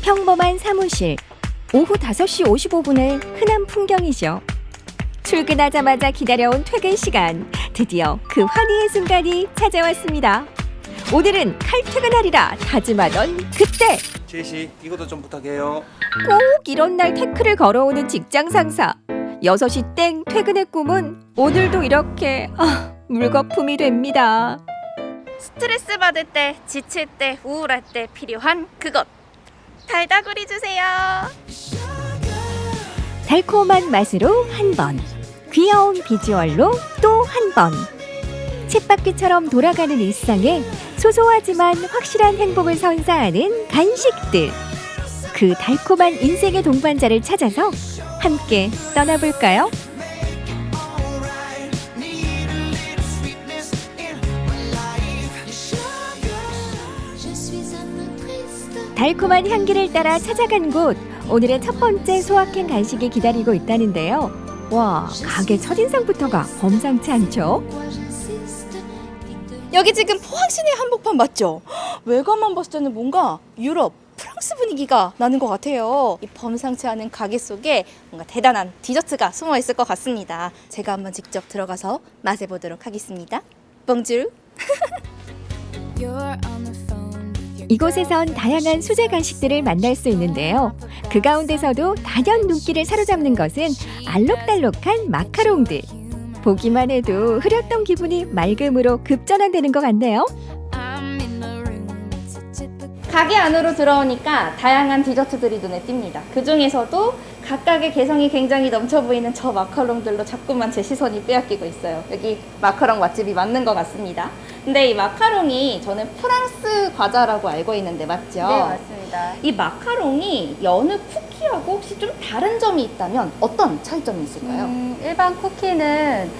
평범한 사무실, 오후 5시 55분의 흔한 풍경이죠. 출근하자마자 기다려온 퇴근 시간, 드디어 그 환희의 순간이 찾아왔습니다. 오늘은 칼퇴근하리라 다짐하던 그때 제시, 이것도 좀 부탁해요. 꼭 이런 날 태클을 걸어오는 직장 상사. 6시 땡 퇴근의 꿈은 오늘도 이렇게 물거품이 됩니다. 스트레스 받을 때, 지칠 때, 우울할 때 필요한 그것. 달다구리 주세요. 달콤한 맛으로 한 번, 귀여운 비주얼로 또 한 번. 쳇바퀴처럼 돌아가는 일상에 소소하지만 확실한 행복을 선사하는 간식들. 그 달콤한 인생의 동반자를 찾아서 함께 떠나볼까요? 달콤한 향기를 따라 찾아간 곳, 오늘의 첫 번째 소확행 간식이 기다리고 있다는데요. 와, 가게 첫인상부터가 범상치 않죠? 여기 지금 포항시내 한복판 맞죠? 외관만 봤을 때는 뭔가 유럽, 프랑스 분위기가 나는 것 같아요. 이 범상치 않은 가게 속에 뭔가 대단한 디저트가 숨어 있을 것 같습니다. 제가 한번 직접 들어가서 맛해 보도록 하겠습니다. 봉주르. 이곳에선 다양한 수제 간식들을 만날 수 있는데요. 그 가운데서도 단연 눈길을 사로잡는 것은 알록달록한 마카롱들. 보기만 해도 흐렸던 기분이 맑음으로 급전환되는 것 같네요. 가게 안으로 들어오니까 다양한 디저트들이 눈에 띕니다. 그 중에서도 각각의 개성이 굉장히 넘쳐 보이는 저 마카롱들로 자꾸만 제 시선이 빼앗기고 있어요. 여기 마카롱 맛집이 맞는 것 같습니다. 근데 이 마카롱이 저는 프랑스 과자라고 알고 있는데 맞죠? 네, 맞습니다. 이 마카롱이 여느 쿠키하고 혹시 좀 다른 점이 있다면 어떤 차이점이 있을까요? 일반 쿠키는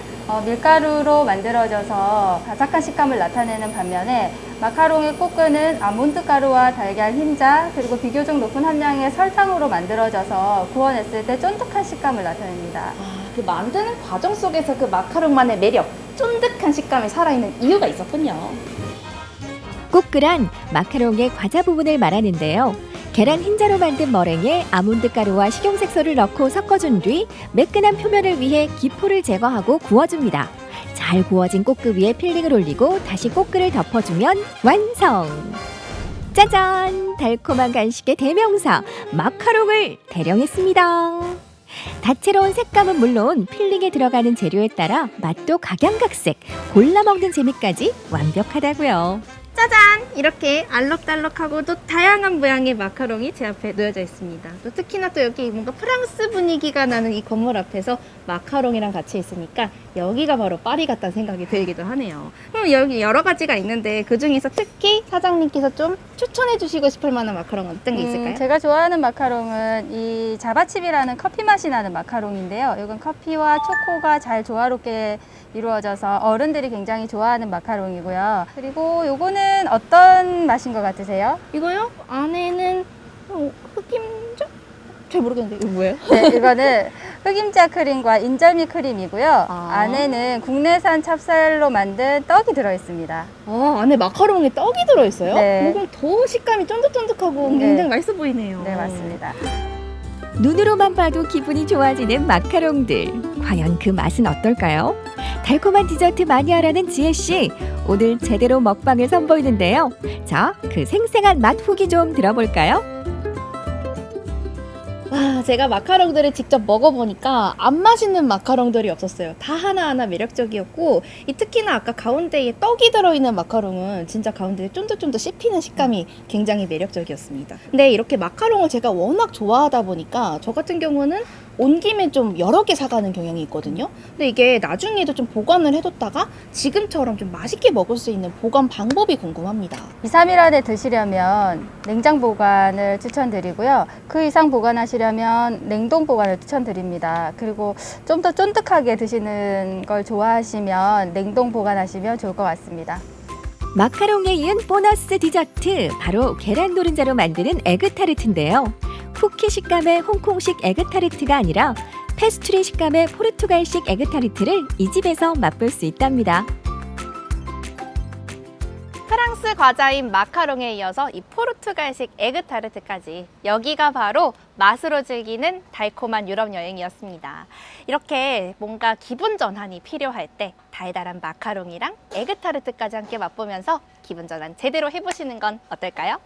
밀가루로 만들어져서 바삭한 식감을 나타내는 반면에 마카롱의 코크는 아몬드 가루와 달걀 흰자 그리고 비교적 높은 함량의 설탕으로 만들어져서 구워냈을 때 쫀득한 식감을 나타냅니다. 그 만드는 과정 속에서 그 마카롱만의 매력, 쫀득한 식감이 살아있는 이유가 있었군요. 꼬끄란 마카롱의 과자 부분을 말하는데요. 계란 흰자로 만든 머랭에 아몬드 가루와 식용색소를 넣고 섞어준 뒤 매끈한 표면을 위해 기포를 제거하고 구워줍니다. 잘 구워진 꼬끄 위에 필링을 올리고 다시 꼬끄를 덮어주면 완성! 짜잔! 달콤한 간식의 대명사 마카롱을 대령했습니다. 다채로운 색감은 물론 필링에 들어가는 재료에 따라 맛도 각양각색, 골라 먹는 재미까지 완벽하다고요. 짜잔! 이렇게 알록달록하고 또 다양한 모양의 마카롱이 제 앞에 놓여져 있습니다. 또 특히나 또 여기 뭔가 프랑스 분위기가 나는 이 건물 앞에서 마카롱이랑 같이 있으니까 여기가 바로 파리 같다는 생각이 들기도 하네요. 그럼 여기 여러 가지가 있는데 그 중에서 특히 사장님께서 좀 추천해 주시고 싶을 만한 마카롱 어떤 게 있을까요? 제가 좋아하는 마카롱은 이 자바칩이라는 커피 맛이 나는 마카롱인데요. 이건 커피와 초코가 잘 조화롭게 이루어져서 어른들이 굉장히 좋아하는 마카롱이고요. 그리고 요거는 어떤 맛인 것 같으세요? 이거요? 안에는 흑임자? 잘 모르겠는데 이거 뭐예요? 네, 이거는 흑임자 크림과 인절미 크림이고요. 아. 안에는 국내산 찹쌀로 만든 떡이 들어있습니다. 안에 마카롱에 떡이 들어있어요? 네. 그럼 더 식감이 쫀득쫀득하고 네. 굉장히 맛있어 보이네요. 네, 맞습니다. 눈으로만 봐도 기분이 좋아지는 마카롱들. 과연 그 맛은 어떨까요? 달콤한 디저트 마니아라는 지혜씨, 오늘 제대로 먹방을 선보이는데요. 자, 그 생생한 맛 후기 좀 들어볼까요? 와, 제가 마카롱들을 직접 먹어보니까 안 맛있는 마카롱들이 없었어요. 다 하나하나 매력적이었고, 특히나 아까 가운데에 떡이 들어있는 마카롱은 진짜 가운데에 쫀득쫀득 씹히는 식감이 굉장히 매력적이었습니다. 근데 이렇게 마카롱을 제가 워낙 좋아하다 보니까 저 같은 경우는 온 김에 좀 여러 개 사가는 경향이 있거든요. 근데 이게 나중에도 좀 보관을 해뒀다가 지금처럼 좀 맛있게 먹을 수 있는 보관 방법이 궁금합니다. 2, 3일 안에 드시려면 냉장 보관을 추천드리고요. 그 이상 보관하시려면 냉동 보관을 추천드립니다. 그리고 좀 더 쫀득하게 드시는 걸 좋아하시면 냉동 보관하시면 좋을 것 같습니다. 마카롱에 이은 보너스 디저트, 바로 계란 노른자로 만드는 에그타르트인데요. 쿠키 식감의 홍콩식 에그타르트가 아니라 페스트리 식감의 포르투갈식 에그타르트를 이 집에서 맛볼 수 있답니다. 프랑스 과자인 마카롱에 이어서 이 포르투갈식 에그타르트까지, 여기가 바로 맛으로 즐기는 달콤한 유럽 여행이었습니다. 이렇게 뭔가 기분 전환이 필요할 때 달달한 마카롱이랑 에그타르트까지 함께 맛보면서 기분 전환 제대로 해보시는 건 어떨까요?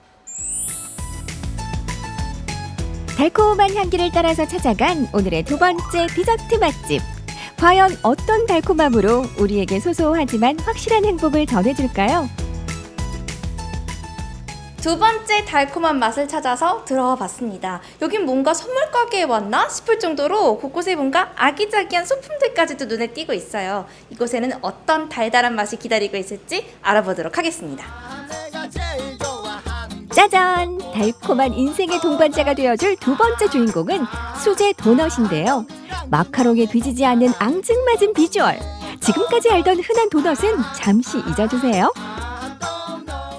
달콤한 향기를 따라서 찾아간 오늘의 두 번째 디저트 맛집. 과연 어떤 달콤함으로 우리에게 소소하지만 확실한 행복을 전해줄까요? 두 번째 달콤한 맛을 찾아서 들어와 봤습니다. 여긴 뭔가 선물 가게에 왔나 싶을 정도로 곳곳에 뭔가 아기자기한 소품들까지도 눈에 띄고 있어요. 이곳에는 어떤 달달한 맛이 기다리고 있을지 알아보도록 하겠습니다. 짜잔! 달콤한 인생의 동반자가 되어줄 두 번째 주인공은 수제 도넛인데요. 마카롱에 뒤지지 않는 앙증맞은 비주얼. 지금까지 알던 흔한 도넛은 잠시 잊어주세요.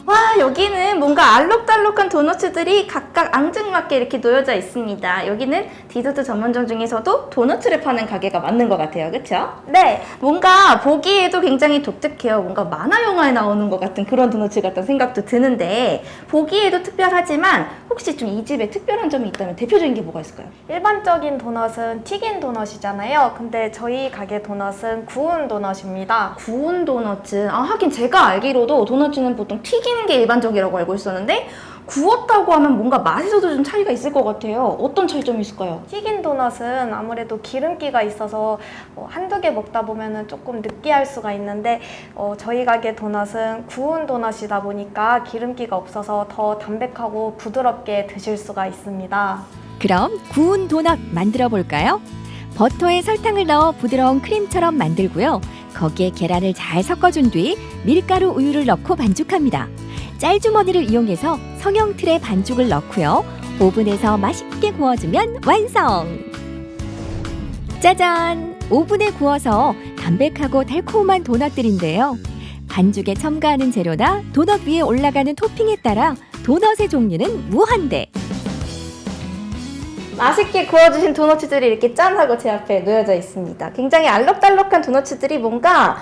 와, 여기는 뭔가 알록달록한 도너츠들이 각각 앙증맞게 이렇게 놓여져 있습니다. 여기는 디저트 전문점 중에서도 도너츠를 파는 가게가 맞는 것 같아요. 그쵸? 네, 뭔가 보기에도 굉장히 독특해요. 뭔가 만화 영화에 나오는 것 같은 그런 도너츠 같다는 생각도 드는데, 보기에도 특별하지만 혹시 좀 이 집에 특별한 점이 있다면 대표적인 게 뭐가 있을까요? 일반적인 도넛은 튀긴 도넛이잖아요. 근데 저희 가게 도넛은 구운 도넛입니다. 구운 도너츠. 하긴 제가 알기로도 도너츠는 보통 튀기는 게 일반적이라고 알고 있었는데, 구웠다고 하면 뭔가 맛에서도 좀 차이가 있을 것 같아요. 어떤 차이점이 있을까요? 튀긴 도넛은 아무래도 기름기가 있어서 한두 개 먹다 보면 조금 느끼할 수가 있는데 저희 가게 도넛은 구운 도넛이다 보니까 기름기가 없어서 더 담백하고 부드럽게 드실 수가 있습니다. 그럼 구운 도넛 만들어 볼까요? 버터에 설탕을 넣어 부드러운 크림처럼 만들고요. 거기에 계란을 잘 섞어준 뒤 밀가루 우유를 넣고 반죽합니다. 짤주머니를 이용해서 성형 틀에 반죽을 넣고요. 오븐에서 맛있게 구워주면 완성! 짜잔! 오븐에 구워서 담백하고 달콤한 도넛들인데요. 반죽에 첨가하는 재료나 도넛 위에 올라가는 토핑에 따라 도넛의 종류는 무한대. 맛있게 구워주신 도너츠들이 이렇게 짠하고 제 앞에 놓여져 있습니다. 굉장히 알록달록한 도너츠들이 뭔가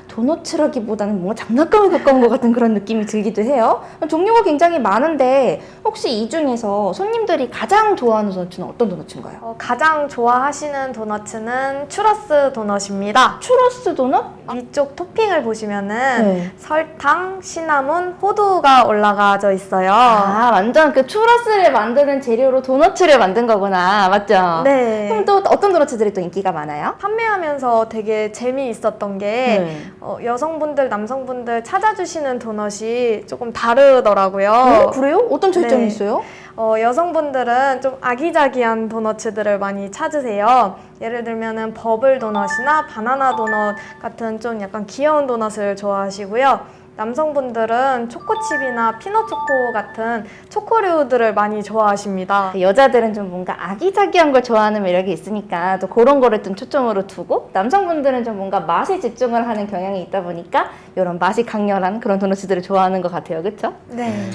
도너츠라기보다는 뭔가 장난감에 가까운 것 같은 그런 느낌이 들기도 해요. 종류가 굉장히 많은데 혹시 이 중에서 손님들이 가장 좋아하는 도너츠는 어떤 도너츠인가요? 가장 좋아하시는 도넛은 추러스 도넛입니다. 추러스 도넛? 위쪽 토핑을 보시면은 네. 설탕, 시나몬, 호두가 올라가져 있어요. 완전 그 추러스를 만드는 재료로 도너츠를 만든 거구나. 맞죠? 네. 그럼 또 어떤 도너츠들이 또 인기가 많아요? 판매하면서 되게 재미있었던 게 여성분들, 남성분들 찾아주시는 도넛이 조금 다르더라고요. 그래요? 어떤 차이점이 네. 있어요? 여성분들은 좀 아기자기한 도넛들을 많이 찾으세요. 예를 들면은 버블 도넛이나 바나나 도넛 같은 좀 약간 귀여운 도넛을 좋아하시고요. 남성분들은 초코칩이나 피넛초코 같은 초코류들을 많이 좋아하십니다. 여자들은 좀 뭔가 아기자기한 걸 좋아하는 매력이 있으니까 또 그런 거를 좀 초점으로 두고, 남성분들은 좀 뭔가 맛에 집중을 하는 경향이 있다 보니까 이런 맛이 강렬한 그런 도넛들을 좋아하는 것 같아요. 그렇죠? 네.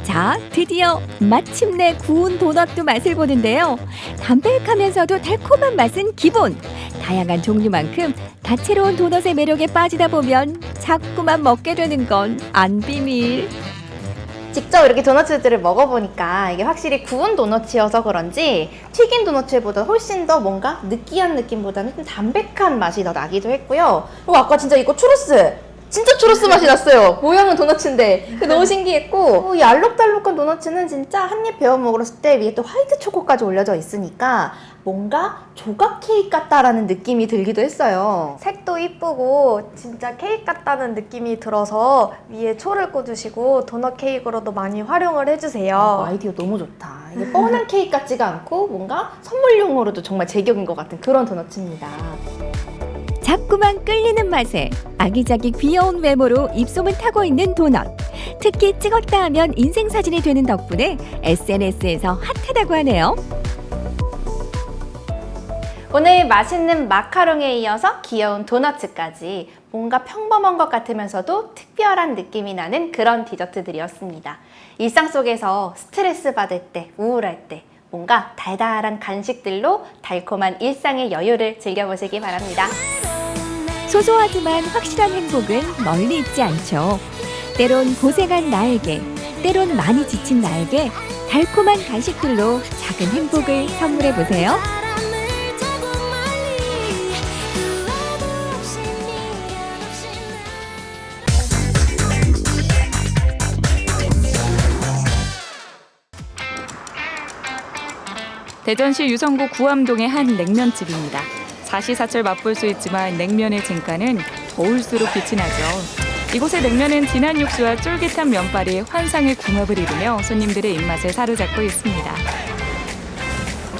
자, 드디어 마침내 구운 도넛도 맛을 보는데요. 담백하면서도 달콤한 맛은 기본. 다양한 종류만큼 다채로운 도넛의 매력에 빠지다 보면 자꾸만 먹게 되는 건 안 비밀. 직접 이렇게 도넛들을 먹어보니까 이게 확실히 구운 도넛이어서 그런지 튀긴 도넛보다 훨씬 더 뭔가 느끼한 느낌보다는 좀 담백한 맛이 더 나기도 했고요. 그리고 아까 진짜 이거 추러스! 진짜 추러스 맛이 났어요. 모양은 도넛인데 너무 신기했고, 이 알록달록한 도넛은 진짜 한 입 베어 먹었을 때 위에 또 화이트 초코까지 올려져 있으니까 뭔가 조각 케이크 같다라는 느낌이 들기도 했어요. 색도 이쁘고 진짜 케이크 같다는 느낌이 들어서 위에 초를 꽂으시고 도넛 케이크로도 많이 활용을 해주세요. 아이디어 너무 좋다. 이게 뻔한 케이크 같지가 않고 뭔가 선물용으로도 정말 제격인 것 같은 그런 도넛입니다. 자꾸만 끌리는 맛에 아기자기 귀여운 외모로 입소문 타고 있는 도넛. 특히 찍었다 하면 인생사진이 되는 덕분에 SNS에서 핫하다고 하네요. 오늘 맛있는 마카롱에 이어서 귀여운 도너츠까지 뭔가 평범한 것 같으면서도 특별한 느낌이 나는 그런 디저트들이었습니다. 일상 속에서 스트레스 받을 때, 우울할 때 뭔가 달달한 간식들로 달콤한 일상의 여유를 즐겨보시기 바랍니다. 소소하지만 확실한 행복은 멀리 있지 않죠. 때론 고생한 나에게, 때론 많이 지친 나에게 달콤한 간식들로 작은 행복을 선물해 보세요. 대전시 유성구 구암동의 한 냉면집입니다. 사시사철 맛볼 수 있지만 냉면의 진가는 더울수록 빛이 나죠. 이곳의 냉면은 진한 육수와 쫄깃한 면발이 환상의 궁합을 이루며 손님들의 입맛을 사로잡고 있습니다.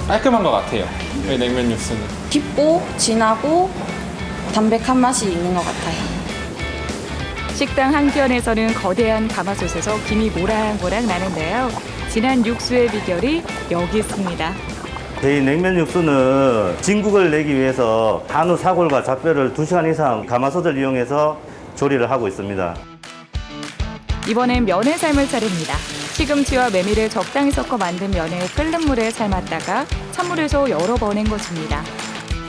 깔끔한 것 같아요. 이 냉면 육수는. 깊고 진하고 담백한 맛이 있는 것 같아요. 식당 한켠에서는 거대한 가마솥에서 김이 모락모락 나는데요. 진한 육수의 비결이 여기 있습니다. 저희 냉면 육수는 진국을 내기 위해서 한우 사골과 잡뼈를 2시간 이상 가마솥을 이용해서 조리를 하고 있습니다. 이번엔 면의 삶을 차립니다. 시금치와 메밀을 적당히 섞어 만든 면을 끓는 물에 삶았다가 찬물에서 여러 번 헹궈줍니다.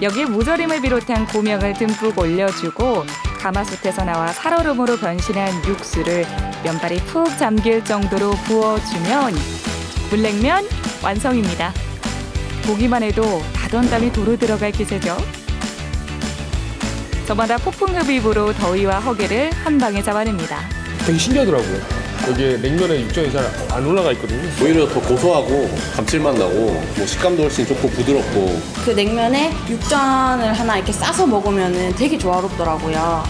여기에 무절임을 비롯한 고명을 듬뿍 올려주고 가마솥에서 나와 살얼음으로 변신한 육수를 면발이 푹 잠길 정도로 부어주면 물냉면 완성입니다. 보기만 해도 다던담이 도로 들어갈 기세죠. 저마다 폭풍 흡입으로 더위와 허기를 한 방에 잡아냅니다. 되게 신기하더라고요. 여기에 냉면에 육전이 잘 안 올라가 있거든요. 오히려 더 고소하고 감칠맛 나고 뭐 식감도 훨씬 좋고 부드럽고. 그 냉면에 육전을 하나 이렇게 싸서 먹으면 되게 조화롭더라고요.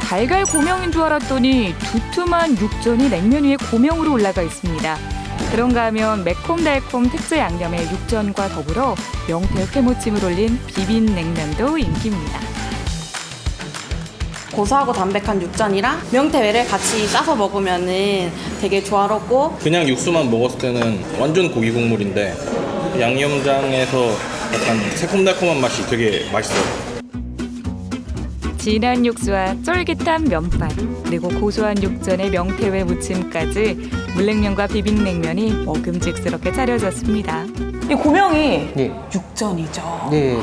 달걀 고명인 줄 알았더니 두툼한 육전이 냉면 위에 고명으로 올라가 있습니다. 그런가 하면 매콤달콤 특제 양념의 육전과 더불어 명태 회무침을 올린 비빔냉면도 인기입니다. 고소하고 담백한 육전이랑 명태회를 같이 싸서 먹으면 되게 조화롭고 그냥 육수만 먹었을 때는 완전 고기 국물인데 양념장에서 약간 새콤달콤한 맛이 되게 맛있어요. 진한 육수와 쫄깃한 면발, 그리고 고소한 육전의 명태회 무침까지 물냉면과 비빔냉면이 먹음직스럽게 차려졌습니다. 이 고명이 예. 육전이죠. 네,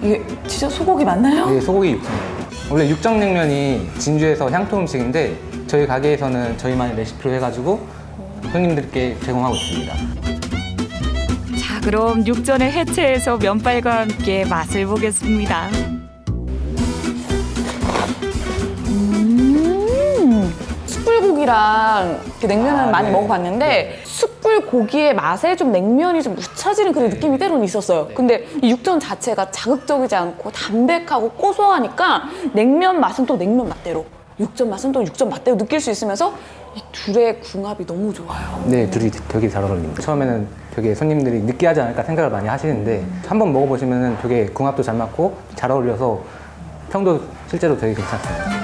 이게 진짜 소고기 맞나요? 네, 소고기 육전이에요. 원래 육전냉면이 진주에서 향토 음식인데 저희 가게에서는 저희만의 레시피로 해가지고 손님들께 제공하고 있습니다. 자, 그럼 육전을 해체해서 면발과 함께 맛을 보겠습니다. 숯불고기랑 이렇게 냉면을 많이 네. 먹어봤는데 숯불고기의 맛에 좀 냉면이 좀 묻혀지는 그런 느낌이 때로는 있었어요. 근데 이 육전 자체가 자극적이지 않고 담백하고 고소하니까 냉면 맛은 또 냉면 맛대로, 육전 맛은 또 육전 맛대로 느낄 수 있으면서 이 둘의 궁합이 너무 좋아요. 네, 둘이 되게 잘 어울립니다. 처음에는 되게 손님들이 느끼하지 않을까 생각을 많이 하시는데 한번 먹어보시면 되게 궁합도 잘 맞고 잘 어울려서 평도 실제로 되게 괜찮습니다.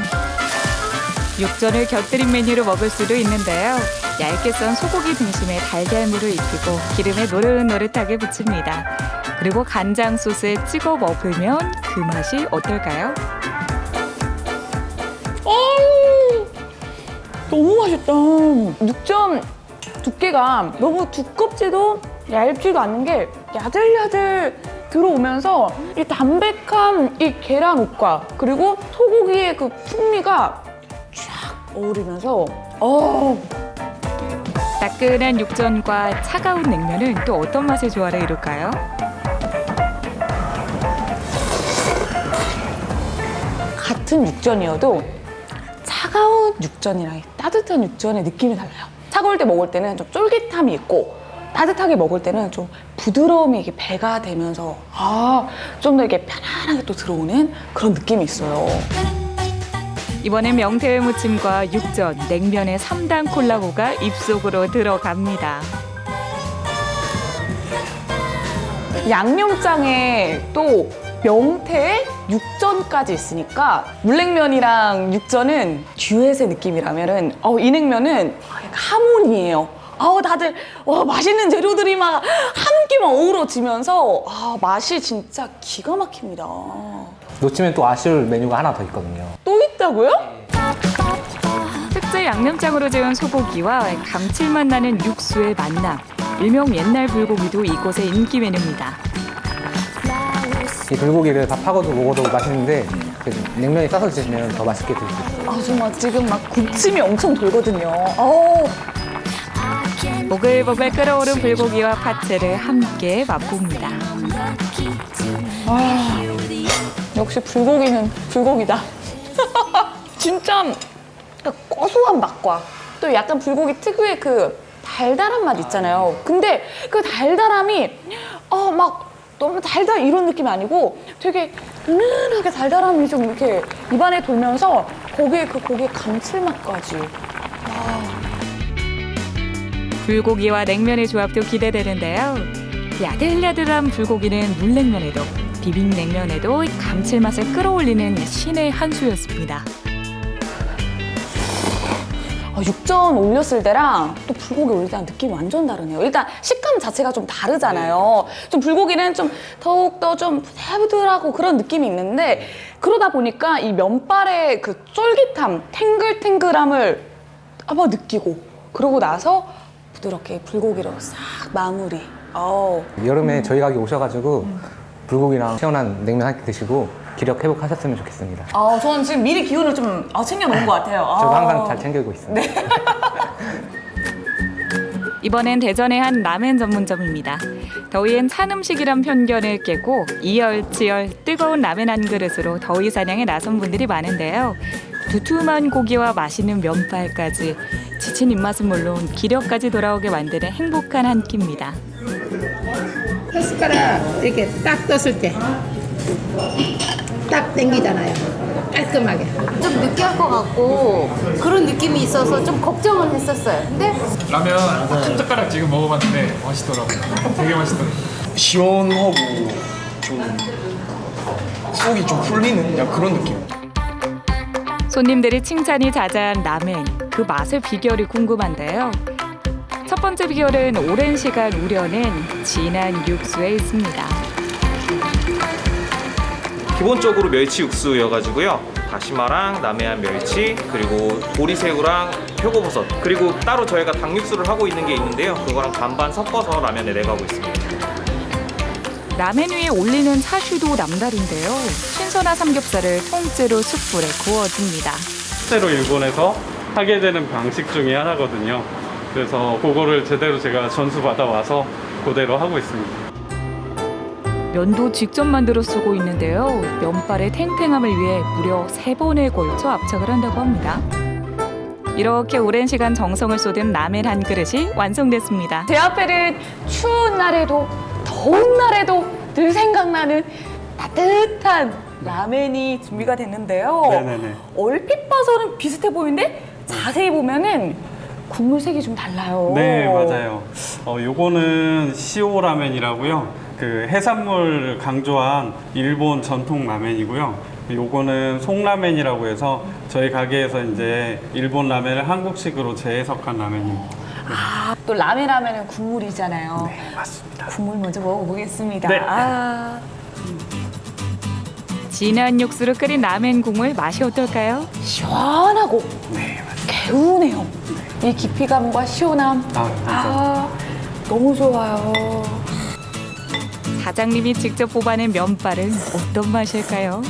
육전을 곁들인 메뉴로 먹을 수도 있는데요. 얇게 썬 소고기 등심에 달걀물을 익히고 기름에 노릇노릇하게 부칩니다. 그리고 간장 소스에 찍어 먹으면 그 맛이 어떨까요? 너무 맛있다. 육전 두께가 너무 두껍지도 얇지도 않은 게 야들야들 들어오면서 이 담백한 이 계란옷과 그리고 소고기의 그 풍미가 쫙 어우러면서 따끈한 육전과 차가운 냉면은 또 어떤 맛의 조화를 이룰까요? 같은 육전이어도 차가운 육전이랑 따뜻한 육전의 느낌이 달라요. 차가울 때 먹을 때는 좀 쫄깃함이 있고 따뜻하게 먹을 때는 좀 부드러움이 이게 배가 되면서 좀 더 이렇게 편안하게 또 들어오는 그런 느낌이 있어요. 이번엔 명태회 무침과 육전, 냉면의 3단 콜라보가 입속으로 들어갑니다. 양념장에 또 명태, 육전까지 있으니까 물냉면이랑 육전은 듀엣의 느낌이라면은 이 냉면은 약간 하모니예요. 다들 맛있는 재료들이 막 함께 막 어우러지면서 맛이 진짜 기가 막힙니다. 놓치면 또 아쉬울 메뉴가 하나 더 있거든요. 또 있다고요? 특제 양념장으로 재운 소고기와 감칠맛 나는 육수의 만남. 일명 옛날 불고기도 이곳의 인기 메뉴입니다. 이 불고기를 밥하고도 먹어도 맛있는데 냉면에 싸서 드시면 더 맛있게 드실 수 있어요. 아, 정말 지금 막 군침이 엄청 돌거든요. 보글보글 끓어오른 불고기와 파채를 함께 맛봅니다. 아, 역시 불고기는 불고기다. 진짜 고소한 맛과 또 약간 불고기 특유의 그 달달한 맛 있잖아요. 근데 그 달달함이 막 너무 달달 이런 느낌이 아니고 되게 은은하게 달달함이 좀 이렇게 입안에 돌면서 거기에 그 고기의 감칠맛까지. 불고기와 냉면의 조합도 기대되는데요. 야들야들한 불고기는 물냉면에도 비빔냉면에도 감칠맛을 끌어올리는 신의 한 수였습니다. 육전 올렸을 때랑 또 불고기 올릴 때랑 느낌이 완전 다르네요. 일단 식감 자체가 좀 다르잖아요. 좀 불고기는 좀 더욱더 좀 부들부들하고 그런 느낌이 있는데 그러다 보니까 이 면발의 그 쫄깃함, 탱글탱글함을 한번 느끼고 그러고 나서 부드럽게 불고기로 싹 마무리. 여름에 저희 가게 오셔가지고 불고기랑 시원한 냉면 한 끼 드시고 기력 회복하셨으면 좋겠습니다. 저는 지금 미리 기운을 좀 챙겨놓은 것 같아요. 저도 항상 잘 챙기고 있습니다. 네. 이번엔 대전의 한 라멘 전문점입니다. 더위엔 찬 음식이란 편견을 깨고 이열치열 뜨거운 라멘 한 그릇으로 더위 사냥에 나선 분들이 많은데요. 두툼한 고기와 맛있는 면발까지 지친 입맛은 물론 기력까지 돌아오게 만드는 행복한 한 끼입니다. 숟가락 이렇게 딱 떴을 때 딱 땡기잖아요. 깔끔하게. 좀 느끼할 것 같고 그런 느낌이 있어서 좀 걱정을 했었어요. 근데 라면 한 젓가락 지금 먹어봤는데 맛있더라고요. 되게 맛있더라고요. 시원하고 좀 속이 좀 풀리는 그런 느낌. 손님들이 칭찬이 자자한 라멘, 그 맛의 비결이 궁금한데요. 첫 번째 비결은 오랜 시간 우려낸 진한 육수에 있습니다. 기본적으로 멸치 육수여가지고요. 다시마랑 남해안 멸치 그리고 보리새우랑 표고버섯 그리고 따로 저희가 닭육수를 하고 있는 게 있는데요. 그거랑 반반 섞어서 라면에 내가고 있습니다. 라멘 위에 올리는 차슈도 남다른데요. 신선한 삼겹살을 통째로 숯불에 구워줍니다. 실제로 일본에서 하게 되는 방식 중에 하나거든요. 그래서 그거를 제대로 제가 전수 받아와서 그대로 하고 있습니다. 면도 직접 만들어 쓰고 있는데요. 면발의 탱탱함을 위해 무려 3번에 걸쳐 압착을 한다고 합니다. 이렇게 오랜 시간 정성을 쏟은 라멘 한 그릇이 완성됐습니다. 제 앞에는 추운 날에도 더운 날에도 늘 생각나는 따뜻한 라멘이 준비가 됐는데요. 네네네. 얼핏 봐서는 비슷해 보이는데 자세히 보면은 국물 색이 좀 달라요. 네, 맞아요. 요거는 시오 라멘이라고요. 그 해산물 강조한 일본 전통 라멘이고요. 요거는 송라멘이라고 해서 저희 가게에서 이제 일본 라멘을 한국식으로 재해석한 라멘입니다. 또 라멘 하면은 국물이잖아요. 네, 맞습니다. 국물 먼저 먹어보겠습니다. 네. 진한 육수로 끓인 라멘 국물 맛이 어떨까요? 시원하고 개운해요. 이 깊이감과 시원함. 너무 좋아요. 사장님이 직접 뽑아낸 면발은 어떤 맛일까요?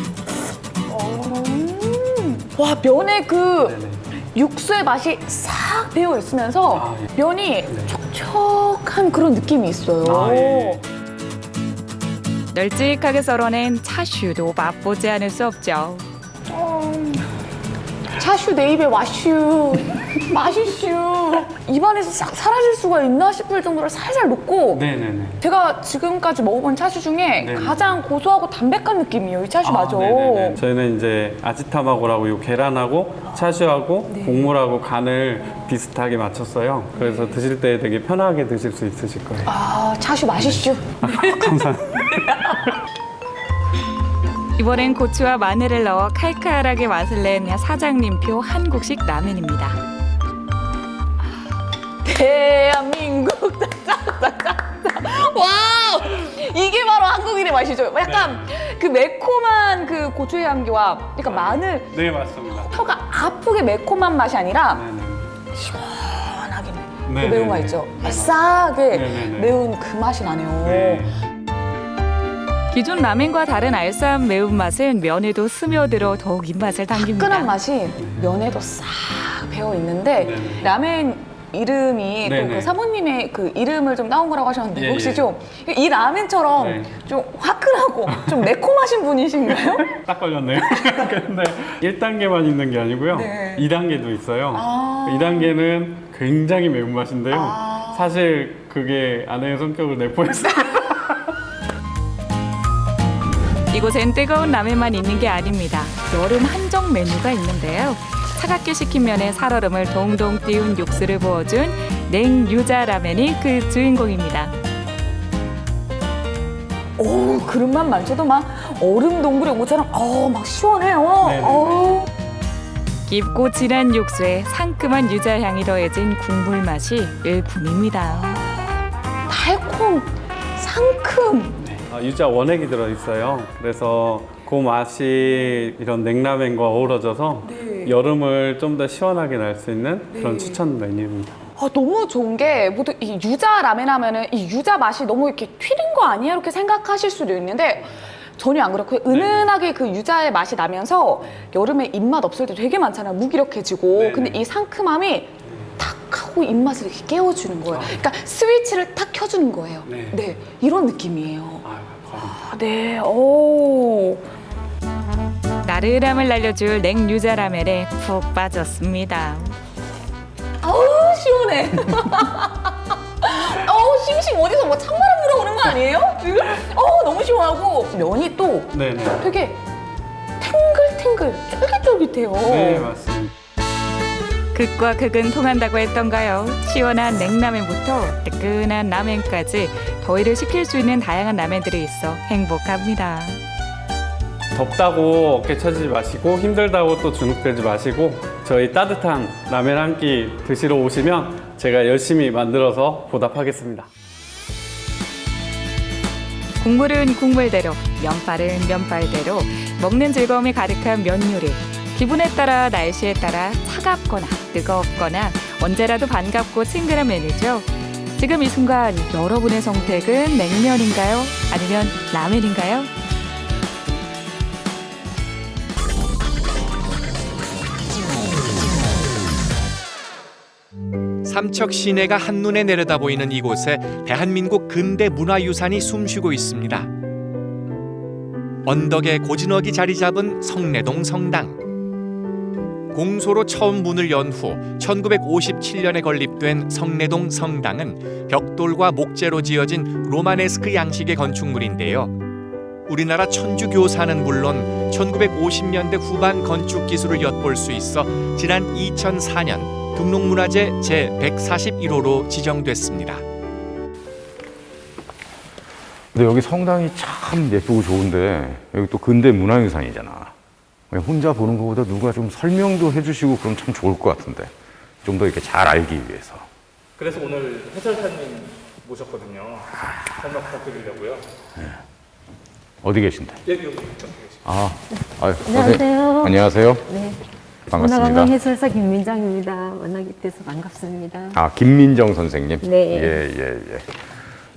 와, 면에 그 육수의 맛이 싹 배어 있으면서 면이 촉촉한 그런 느낌이 있어요. 널찍하게 썰어낸 차슈도 맛보지 않을 수 없죠. 차슈 내 입에 와슈 맛이슈 입안에서 싹 사라질 수가 있나 싶을 정도로 살살 녹고 네네네. 제가 지금까지 먹어본 차슈 중에 네네. 가장 고소하고 담백한 느낌이에요. 이 차슈 맞아. 네네네. 저희는 이제 아지타마고라고 요 계란하고 차슈하고 곡물하고 간을 비슷하게 맞췄어요. 그래서 드실 때 되게 편하게 드실 수 있으실 거예요. 차슈 맛이슈. 감사합니다. 이번엔 고추와 마늘을 넣어 칼칼하게 맛을 낸 사장님표 한국식 라면입니다. 대한민국 와우, 이게 바로 한국인의 맛이죠. 약간 그 매콤한 그 고추의 향기와 그러니까 마늘 네, 맞습니다. 혀가 아프게 매콤한 맛이 아니라 네네. 시원하게 그 네네네. 매운 맛 있죠. 싸게 네네네. 매운 그 맛이 나네요. 네. 기존 라멘과 다른 알싸한 매운맛은 면에도 스며들어 더욱 입맛을 당깁니다. 화끈한 맛이 면에도 싹 배어 있는데 라멘 이름이 또 네네. 그 사모님의 그 이름을 좀 따온 거라고 하셨는데 예, 혹시 예. 좀 이 라멘처럼 네. 좀 화끈하고 좀 매콤하신 분이신가요? 딱 걸렸네요. 근데 1단계만 있는 게 아니고요. 네. 2단계도 있어요. 아. 2단계는 굉장히 매운맛인데요. 사실 그게 아내의 성격을 내포했어요. 이곳엔 뜨거운 라멘만 있는 게 아닙니다. 여름 한정 메뉴가 있는데요. 차갑게 식힌 면에 살얼음을 동동 띄운 육수를 부어준 냉유자 라멘이 그 주인공입니다. 오, 그릇만 만져도 막 얼음 동굴에 온 것처럼 막 시원해요. 네네네. 깊고 진한 육수에 상큼한 유자 향이 더해진 국물 맛이 일품입니다. 달콤, 상큼. 유자 원액이 들어있어요. 그래서 그 맛이 이런 냉라멘과 어우러져서 네. 여름을 좀 더 시원하게 날 수 있는 그런 추천 메뉴입니다. 너무 좋은 게 모두 이 유자 라멘 하면은 이 유자 맛이 너무 이렇게 튀는 거 아니야? 이렇게 생각하실 수도 있는데 전혀 안 그렇고 은은하게 그 유자의 맛이 나면서 여름에 입맛 없을 때 되게 많잖아요. 무기력해지고. 근데 이 상큼함이 탁 하고 입맛을 이렇게 깨워주는 거예요. 그러니까 스위치를 탁 켜주는 거예요. 네, 이런 느낌이에요. 네, 오. 나른함을 날려줄 냉유자 라멘에 푹 빠졌습니다. 아우 시원해. 어우 싱싱 어디서 뭐 찬바람 불어오는 거 아니에요? 지금? 너무 시원하고 면이 또 네네. 되게 탱글탱글 쫄깃쫄깃해요. 네, 맞습니다. 극과 극은 통한다고 했던가요? 시원한 냉라멘부터 뜨끈한 라멘까지 더위를 식힐 수 있는 다양한 라멘들이 있어 행복합니다. 덥다고 어깨 처지지 마시고 힘들다고 또 주눅들지 마시고 저희 따뜻한 라멘 한 끼 드시러 오시면 제가 열심히 만들어서 보답하겠습니다. 국물은 국물대로, 면발은 면발대로 먹는 즐거움이 가득한 면 요리. 기분에 따라 날씨에 따라 차갑거나 뜨겁거나 언제라도 반갑고 친근한 메뉴죠. 지금 이 순간 여러분의 선택은 냉면인가요? 아니면 라멘인가요? 삼척 시내가 한눈에 내려다보이는 이곳에 대한민국 근대 문화유산이 숨쉬고 있습니다. 언덕에 고즈넉이 자리 잡은 성내동 성당. 공소로 처음 문을 연 후 1957년에 건립된 성내동 성당은 벽돌과 목재로 지어진 로마네스크 양식의 건축물인데요. 우리나라 천주교사는 물론 1950년대 후반 건축 기술을 엿볼 수 있어 지난 2004년 등록문화재 제141호로 지정됐습니다. 근데 여기 성당이 참 예쁘고 좋은데 여기 또 근대 문화유산이잖아. 그냥 혼자 보는 것보다 누가 좀 설명도 해주시고 그럼 참 좋을 것 같은데 좀 더 이렇게 잘 알기 위해서. 그래서 오늘 해설사님 모셨거든요. 설명 부탁드리려고요. 네. 어디 계신데? 여기 저기 계십니다. 안녕하세요. 안녕하세요. 네. 반갑습니다. 문화관광 해설사 김민정입니다. 만나게 돼서 반갑습니다. 김민정 선생님. 네. 예.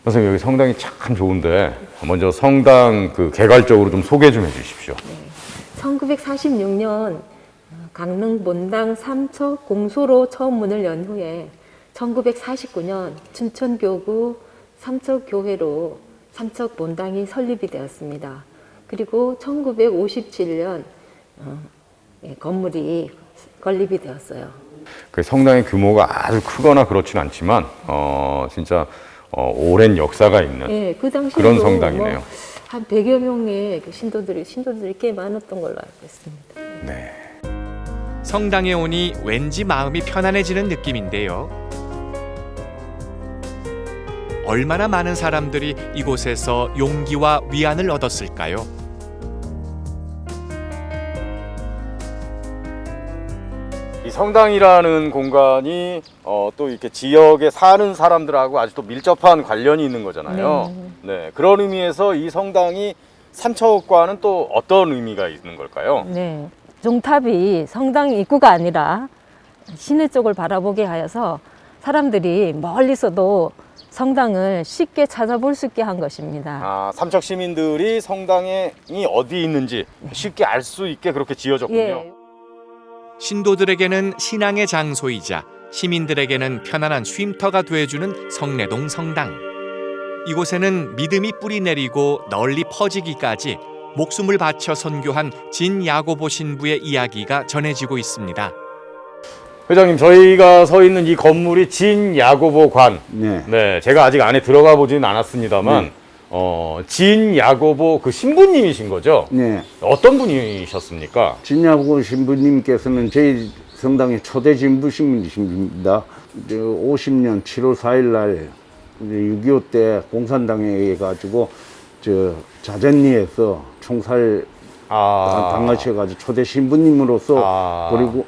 선생님 여기 성당이 참 좋은데 먼저 성당 그 개괄적으로 좀 소개 좀 해주십시오. 네. 1946년 강릉 본당 삼척 공소로 처음 문을 연 후에 1949년 춘천교구 삼척교회로 삼척 본당이 설립이 되었습니다. 그리고 1957년 건물이 건립이 되었어요. 그 성당의 규모가 아주 크거나 그렇진 않지만 진짜 오랜 역사가 있는 네, 그 그런 성당이네요. 한 100여 명의 신도들이 꽤 많았던 걸로 알고 있습니다. 네. 성당에 오니 왠지 마음이 편안해지는 느낌인데요. 얼마나 많은 사람들이 이곳에서 용기와 위안을 얻었을까요? 이 성당이라는 공간이 또 이렇게 지역에 사는 사람들하고 아주 또 밀접한 관련이 있는 거잖아요. 네. 그런 의미에서 이 성당이 삼척과는 또 어떤 의미가 있는 걸까요? 네. 종탑이 성당 입구가 아니라 시내 쪽을 바라보게 하여서 사람들이 멀리서도 성당을 쉽게 찾아볼 수 있게 한 것입니다. 아, 삼척 시민들이 성당이 어디 있는지 쉽게 알 수 있게 그렇게 지어졌군요. 예. 신도들에게는 신앙의 장소이자 시민들에게는 편안한 쉼터가 돼주는 성내동 성당. 이곳에는 믿음이 뿌리 내리고 널리 퍼지기까지 목숨을 바쳐 선교한 진 야고보 신부의 이야기가 전해지고 있습니다. 회장님, 저희가 서 있는 이 건물이 진 야고보 관. 네, 제가 아직 안에 들어가 보지는 않았습니다만 진 야고보 그 신부님이신 거죠? 네. 어떤 분이셨습니까? 진 야고보 신부님께서는 저희 성당의 초대 신부님이십니다. 50년 7월 4일 날 6.25 때 공산당에 의해 가지고 자전리에서 총살 당하셔가지고 초대 신부님으로서 그리고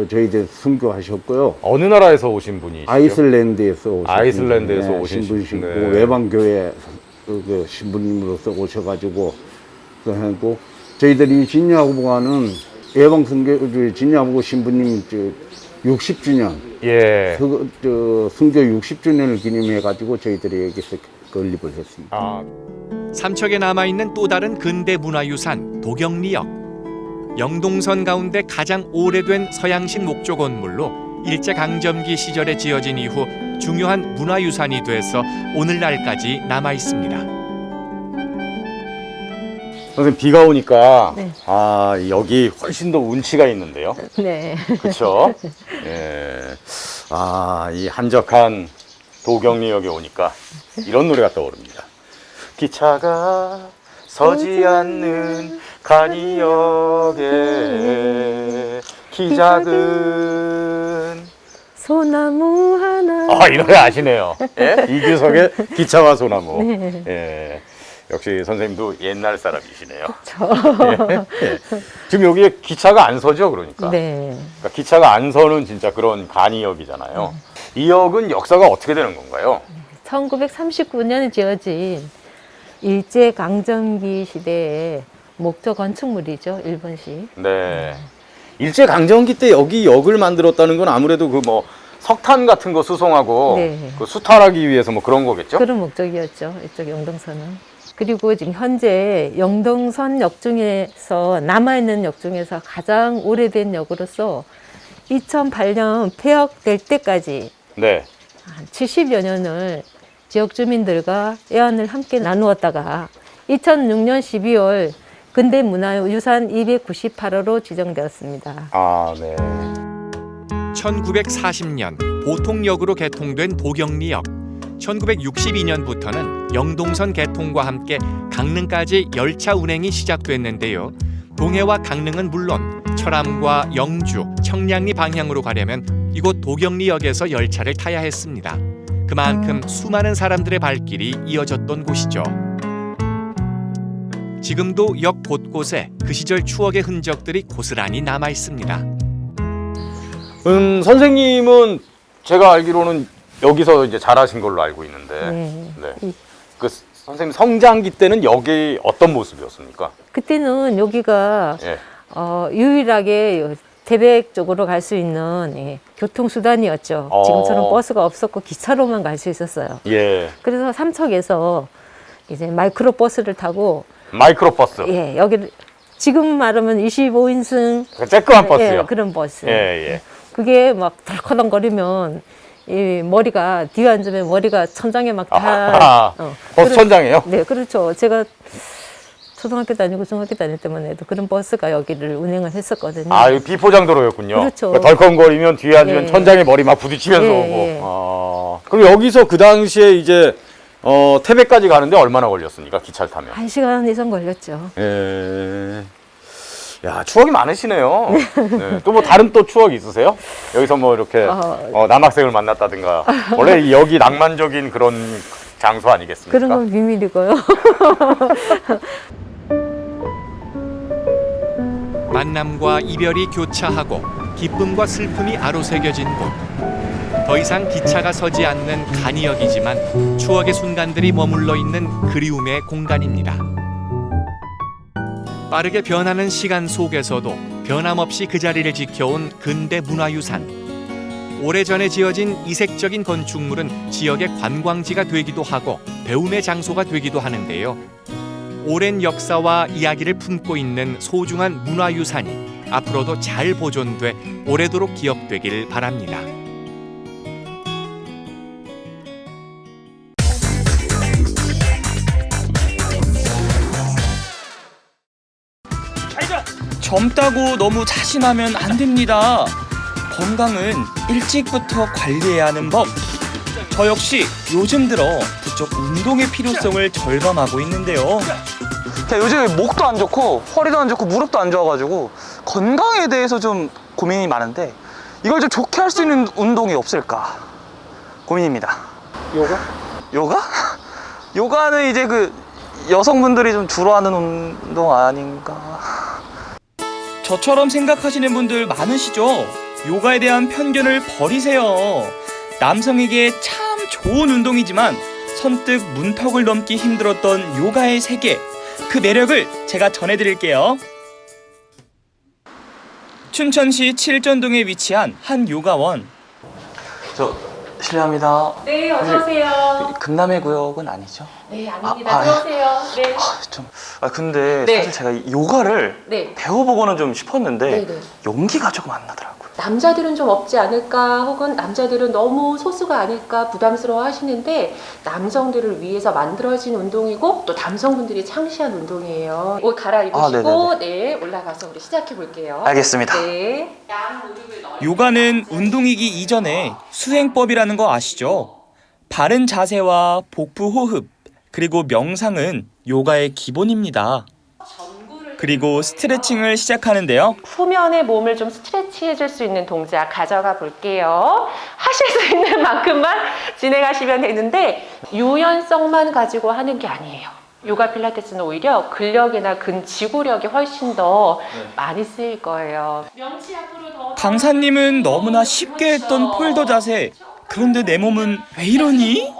저희들 선교하셨고요. 어느 나라에서 오신 분이시죠? 아이슬란드에서 오신 아이슬란드에서 오신 신부이시고 네. 외방교회 그 신부님으로서 오셔가지고 하고 저희들이 진야고보관은 외방선교 진야고보 신부님 60주년 선교 60주년을 기념해가지고 저희들이 여기서 건립을 했습니다. 삼척에 남아있는 또 다른 근대 문화유산 도경리역. 영동선 가운데 가장 오래된 서양식 목조 건물로 일제강점기 시절에 지어진 이후 중요한 문화유산이 돼서 오늘날까지 남아있습니다. 선생님, 비가 오니까 여기 훨씬 더 운치가 있는데요. 네. 그렇죠? 예. 이 한적한 도경리역에 오니까 이런 노래가 떠오릅니다. 기차가 서지 않는 간이역에 키 작은 소나무 하나. 이 노래 아시네요. 예? 이규석의 기차와 소나무. 네. 예. 역시 선생님도 옛날 사람이시네요. 예. 지금 여기에 기차가 안 서죠, 그러니까. 네. 그러니까 기차가 안 서는 진짜 그런 간이역이잖아요. 이 역은 역사가 어떻게 되는 건가요? 1939년에 지어진 일제강점기 시대의 목조 건축물이죠, 일본식. 네. 일제 강점기 때 여기 역을 만들었다는 건 아무래도 그 뭐 석탄 같은 거 수송하고 네. 그 수탈하기 위해서 뭐 그런 거겠죠? 그런 목적이었죠, 이쪽 영동선은. 그리고 지금 현재 영동선 역 중에서 남아있는 역 중에서 가장 오래된 역으로서 2008년 폐역될 때까지 네. 한 70여 년을 지역 주민들과 애안을 함께 나누었다가 2006년 12월 근대문화유산 298호로 지정되었습니다. 네. 1940년 보통역으로 개통된 도경리역. 1962년부터는 영동선 개통과 함께 강릉까지 열차 운행이 시작됐는데요. 동해와 강릉은 물론 철암과 영주, 청량리 방향으로 가려면 이곳 도경리역에서 열차를 타야 했습니다. 그만큼 수많은 사람들의 발길이 이어졌던 곳이죠. 지금도 역 곳곳에 그 시절 추억의 흔적들이 고스란히 남아 있습니다. 선생님은 제가 알기로는 여기서 이제 자라신 걸로 알고 있는데, 네. 그 선생님 성장기 때는 여기 어떤 모습이었습니까? 그때는 여기가 유일하게 태백 쪽으로 갈 수 있는 교통수단이었죠. 지금처럼 버스가 없었고 기차로만 갈 수 있었어요. 예. 그래서 삼척에서 이제 마이크로 버스를 타고 마이크로버스. 예, 여기를 지금 말하면 25인승 쬐끄만 버스요. 예, 그런 버스. 예. 그게 막 덜커덩거리면 이 머리가 뒤에 앉으면 머리가 천장에 막 다 버스 천장이에요? 네, 그렇죠. 제가 초등학교 다니고 중학교 다닐 때만 해도 그런 버스가 여기를 운행을 했었거든요. 이거 비포장도로였군요. 그렇죠. 덜컹거리면 뒤에 앉으면 천장에 머리 막 부딪히면서 오고. 그럼 여기서 그 당시에 이제 태백까지 가는데 얼마나 걸렸습니까? 기차를 타면? 1시간 이상 걸렸죠. 예. 야, 추억이 많으시네요. 네. 또 뭐 다른 또 추억 있으세요? 여기서 뭐 이렇게 남학생을 만났다든가. 원래 여기 낭만적인 그런 장소 아니겠습니까? 그런 건 비밀이고요. 만남과 이별이 교차하고 기쁨과 슬픔이 아로새겨진 곳. 더 이상 기차가 서지 않는 간이역이지만 추억의 순간들이 머물러 있는 그리움의 공간입니다. 빠르게 변하는 시간 속에서도 변함없이 그 자리를 지켜온 근대 문화유산. 오래전에 지어진 이색적인 건축물은 지역의 관광지가 되기도 하고 배움의 장소가 되기도 하는데요. 오랜 역사와 이야기를 품고 있는 소중한 문화유산이 앞으로도 잘 보존돼 오래도록 기억되길 바랍니다. 젊다고 너무 자신하면 안 됩니다. 건강은 일찍부터 관리해야 하는 법. 저 역시 요즘 들어 부쩍 운동의 필요성을 절감하고 있는데요. 요즘 목도 안 좋고 허리도 안 좋고 무릎도 안 좋아가지고 건강에 대해서 좀 고민이 많은데 이걸 좀 좋게 할 수 있는 운동이 없을까 고민입니다. 요가? 요가? 요가는 이제 그 여성분들이 좀 주로 하는 운동 아닌가. 저처럼 생각하시는 분들 많으시죠? 요가에 대한 편견을 버리세요. 남성에게 참 좋은 운동이지만 선뜻 문턱을 넘기 힘들었던 요가의 세계, 그 매력을 제가 전해드릴게요. 춘천시 칠전동에 위치한 한 요가원. 실례합니다. 네, 어서 오세요. 금남의 구역은 아니죠? 네, 아닙니다. 들어오세요. 네. 근데 네. 사실 제가 요가를 네. 배워보고는 좀 싶었는데 네네. 용기가 조금 안 나더라고요. 남자들은 좀 없지 않을까, 혹은 남자들은 너무 소수가 아닐까 부담스러워 하시는데 남성들을 위해서 만들어진 운동이고 또 남성분들이 창시한 운동이에요. 옷 갈아입으시고 네, 올라가서 우리 시작해 볼게요. 알겠습니다. 네. 요가는 운동이기 이전에 수행법이라는 거 아시죠? 바른 자세와 복부 호흡, 그리고 명상은 요가의 기본입니다. 그리고 스트레칭을 시작하는데요. 후면의 몸을 좀 스트레치해줄 수 있는 동작 가져가 볼게요. 하실 수 있는 만큼만 진행하시면 되는데 유연성만 가지고 하는 게 아니에요. 요가 필라테스는 오히려 근력이나 근지구력이 훨씬 더 많이 쓰일 거예요. 강사님은 너무나 쉽게 했던 폴더 자세. 그런데 내 몸은 왜 이러니?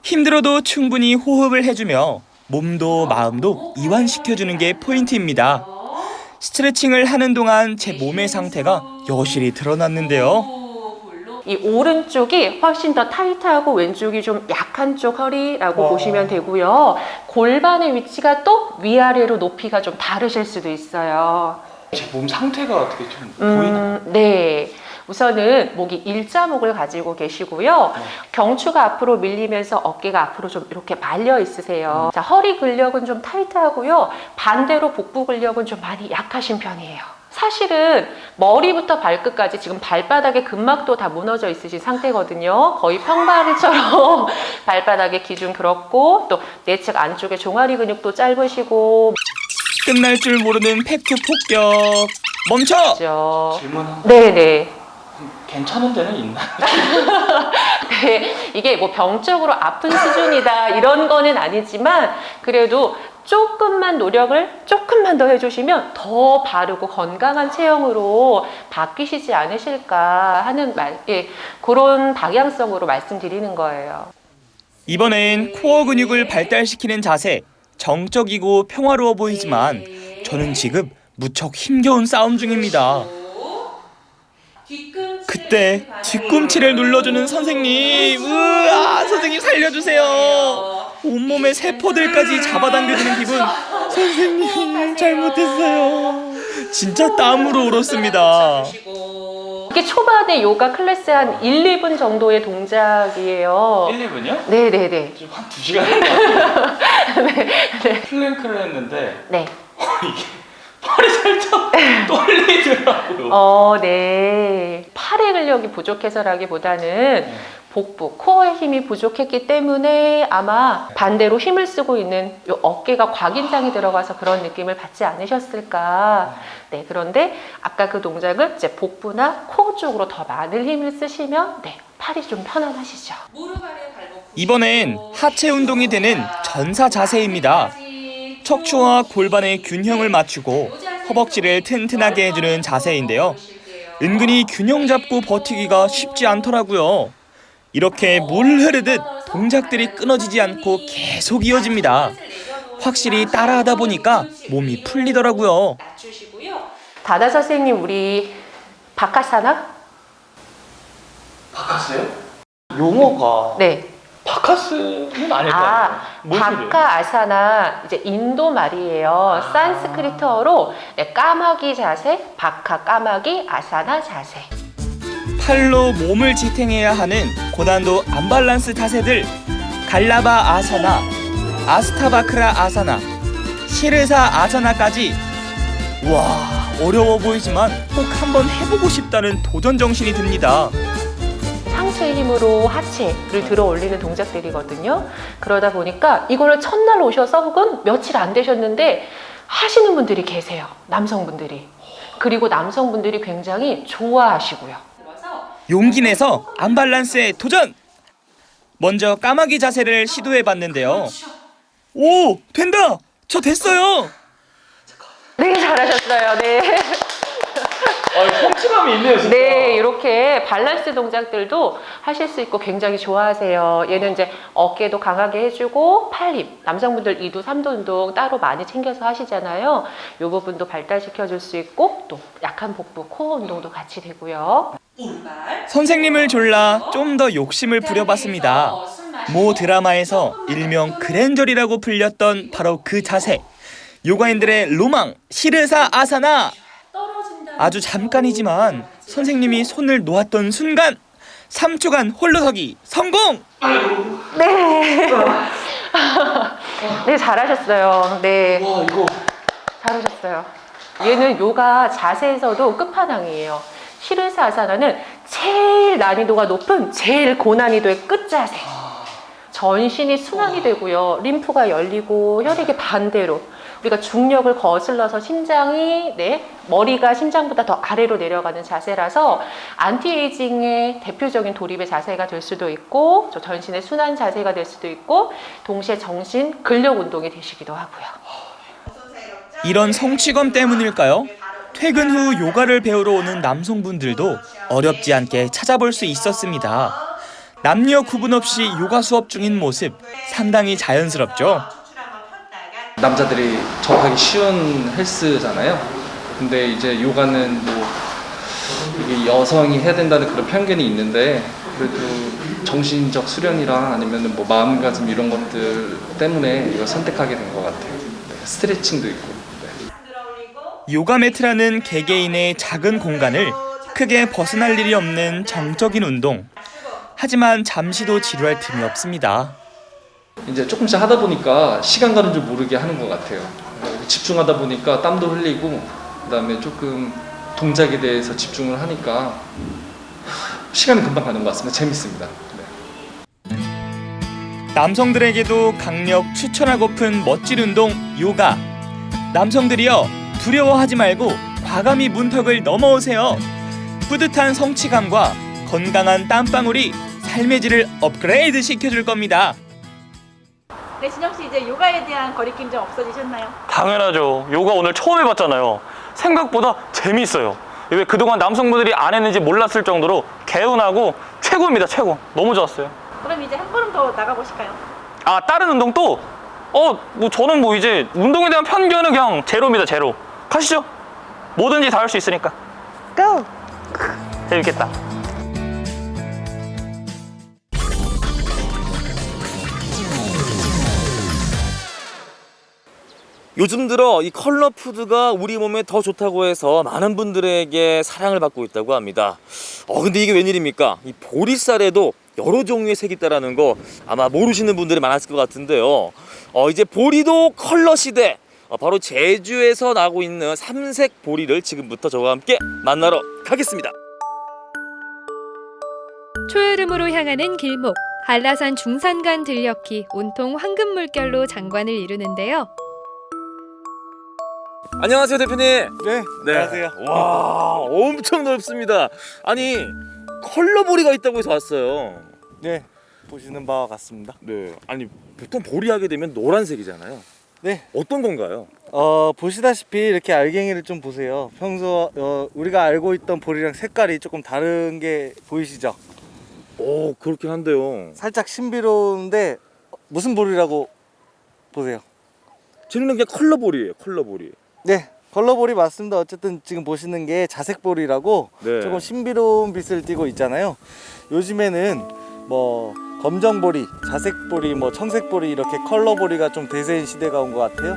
힘들어도 충분히 호흡을 해주며 몸도 마음도 이완시켜주는 게 포인트입니다. 스트레칭을 하는 동안 제 몸의 상태가 여실히 드러났는데요. 이 오른쪽이 훨씬 더 타이트하고 왼쪽이 좀 약한 쪽 허리라고 보시면 되고요. 골반의 위치가 또 위아래로 높이가 좀 다르실 수도 있어요. 제 몸 상태가 어떻게 좀 보이나요? 네. 우선은 목이 일자목을 가지고 계시고요. 경추가 앞으로 밀리면서 어깨가 앞으로 좀 이렇게 말려 있으세요. 자, 허리 근력은 좀 타이트하고요. 반대로 복부 근력은 좀 많이 약하신 편이에요. 사실은 머리부터 발끝까지 지금 발바닥에 근막도 다 무너져 있으신 상태거든요. 거의 평발이처럼 발바닥의 기준 그렇고 또 내측 안쪽에 종아리 근육도 짧으시고 끝날 줄 모르는 팩트 폭격. 멈춰! 질문 한 네네. 괜찮은 데는 있나요? 네, 이게 뭐 병적으로 아픈 수준이다 이런 거는 아니지만 그래도 조금만 노력을 조금만 더 해주시면 더 바르고 건강한 체형으로 바뀌시지 않으실까 하는 그런 방향성으로 말씀드리는 거예요. 이번엔 코어 근육을 발달시키는 자세. 정적이고 평화로워 보이지만 저는 지금 무척 힘겨운 싸움 중입니다. 그때 뒤꿈치를 눌러주는 선생님. 으아, 선생님 살려주세요. 온몸에 세포들까지 잡아당겨주는 기분. 선생님 잘못했어요. 진짜 땀으로 울었습니다. 이게 초반에 요가 클래스 한 1, 2분 정도의 동작이에요. 1, 2분이요? 네네네. 지금 한 2시간 했는데 네. 플랭크를 했는데 네. 이게 팔이 살짝 떨리더라고요. 네. 팔의 근력이 부족해서라기보다는 복부, 코어의 힘이 부족했기 때문에 아마 반대로 힘을 쓰고 있는 요 어깨가 곽인장이 들어가서 그런 느낌을 받지 않으셨을까. 네, 그런데 아까 그 동작을 이제 복부나 코 쪽으로 더 많은 힘을 쓰시면 네, 팔이 좀 편안하시죠. 이번엔 하체 운동이 되는 전사 자세입니다. 척추와 골반의 균형을 맞추고 허벅지를 튼튼하게 해주는 자세인데요. 은근히 균형 잡고 버티기가 쉽지 않더라고요. 이렇게 물 흐르듯 동작들이 끊어지지 않고 계속 이어집니다. 확실히 따라하다 보니까 몸이 풀리더라고요. 다나 선생님, 우리 바카사나? 바카스요? 용어가 네. 바카스는 아닐 거 아니에요? 뭔 소리예요? 바카 아사나 이제 인도 말이에요. 산스크리트어로 네, 까마귀 자세, 바카 까마귀 아사나 자세. 팔로 몸을 지탱해야 하는 고난도 안밸런스 자세들 갈라바 아사나, 아스타바크라 아사나, 시르사 아사나까지 와 어려워 보이지만 꼭 한번 해보고 싶다는 도전 정신이 듭니다. 상체의 힘으로 하체를 들어 올리는 동작들이거든요. 그러다 보니까 이거를 첫날 오셔서 혹은 며칠 안 되셨는데 하시는 분들이 계세요. 남성분들이. 그리고 남성분들이 굉장히 좋아하시고요. 용기 내서 안밸런스에 도전! 먼저 까마귀 자세를 시도해봤는데요. 오! 된다! 저 됐어요! 네, 잘하셨어요. 네. 성취감이 있네요, 진짜. 네, 이렇게 밸런스 동작들도 하실 수 있고 굉장히 좋아하세요. 얘는 이제 어깨도 강하게 해주고 팔힘, 남성분들 2두, 3두 운동 따로 많이 챙겨서 하시잖아요. 이 부분도 발달시켜줄 수 있고 또 약한 복부, 코어 운동도 같이 되고요. 선생님을 졸라 좀 더 욕심을 부려봤습니다. 모 드라마에서 일명 그랜절이라고 불렸던 바로 그 자세. 요가인들의 로망, 시르사 아사나! 아주 잠깐이지만 선생님이 손을 놓았던 순간 3초간 홀로서기 성공! 네. 네, 잘하셨어요. 네. 와, 이거. 잘하셨어요. 얘는 요가 자세에서도 끝판왕이에요. 시르사 아사나는 제일 난이도가 높은 제일 고난이도의 끝자세. 전신이 순환이 되고요. 림프가 열리고 혈액이 반대로. 우리가 중력을 거슬러서 심장이 머리가 심장보다 더 아래로 내려가는 자세라서 안티에이징의 대표적인 돌입의 자세가 될 수도 있고 전신의 순환 자세가 될 수도 있고 동시에 정신 근력 운동이 되시기도 하고요. 이런 성취감 때문일까요? 퇴근 후 요가를 배우러 오는 남성분들도 어렵지 않게 찾아볼 수 있었습니다. 남녀 구분 없이 요가 수업 중인 모습 상당히 자연스럽죠. 남자들이 접하기 쉬운 헬스잖아요. 근데 이제 요가는 뭐 이게 여성이 해야 된다는 그런 편견이 있는데 그래도 정신적 수련이랑 아니면 뭐 마음가짐 이런 것들 때문에 이걸 선택하게 된 것 같아요. 네, 스트레칭도 있고. 네. 요가 매트라는 개개인의 작은 공간을 크게 벗어날 일이 없는 정적인 운동. 하지만 잠시도 지루할 틈이 없습니다. 이제 조금씩 하다 보니까 시간 가는 줄 모르게 하는 것 같아요. 집중하다 보니까 땀도 흘리고 그다음에 조금 동작에 대해서 집중을 하니까 시간이 금방 가는 것 같습니다. 재밌습니다. 네. 남성들에게도 강력 추천하고픈 멋진 운동 요가. 남성들이여 두려워하지 말고 과감히 문턱을 넘어오세요. 뿌듯한 성취감과 건강한 땀방울이 삶의 질을 업그레이드 시켜줄 겁니다. 네, 진영 씨 이제 요가에 대한 거리낌 좀 없어지셨나요? 당연하죠. 요가 오늘 처음 해봤잖아요. 생각보다 재미있어요. 왜 그동안 남성분들이 안 했는지 몰랐을 정도로 개운하고 최고입니다. 최고. 너무 좋았어요. 그럼 이제 한 걸음 더 나가보실까요? 아, 다른 운동도? 뭐 저는 뭐 이제 운동에 대한 편견은 그냥 제로입니다. 제로. 가시죠. 뭐든지 다 할 수 있으니까. 고! 재밌겠다. 요즘 들어 이 컬러 푸드가 우리 몸에 더 좋다고 해서 많은 분들에게 사랑을 받고 있다고 합니다. 근데 이게 웬일입니까? 이 보리쌀에도 여러 종류의 색이 있다는 거 아마 모르시는 분들이 많았을 것 같은데요. 이제 보리도 컬러 시대. 바로 제주에서 나고 있는 삼색 보리를 지금부터 저와 함께 만나러 가겠습니다. 초여름으로 향하는 길목, 한라산 중산간 들녘이 온통 황금 물결로 장관을 이루는데요. 안녕하세요, 대표님. 네, 안녕하세요. 와, 엄청 넓습니다. 아니, 컬러 보리가 있다고 해서 왔어요. 네, 보시는 바와 같습니다. 네, 아니 보통 보리 하게 되면 노란색이잖아요. 네. 어떤 건가요? 보시다시피 이렇게 알갱이를 좀 보세요. 평소 우리가 알고 있던 보리랑 색깔이 조금 다른 게 보이시죠? 오, 그렇긴 한데요. 살짝 신비로운데 무슨 보리라고 보세요? 저는 그냥 컬러 보리예요. 컬러 보리. 네, 컬러볼이 맞습니다. 어쨌든 지금 보시는 게 자색볼이라고 네. 조금 신비로운 빛을 띠고 있잖아요. 요즘에는 뭐 검정보리, 자색보리, 뭐 청색보리 이렇게 컬러보리가 좀 대세인 시대가 온 것 같아요.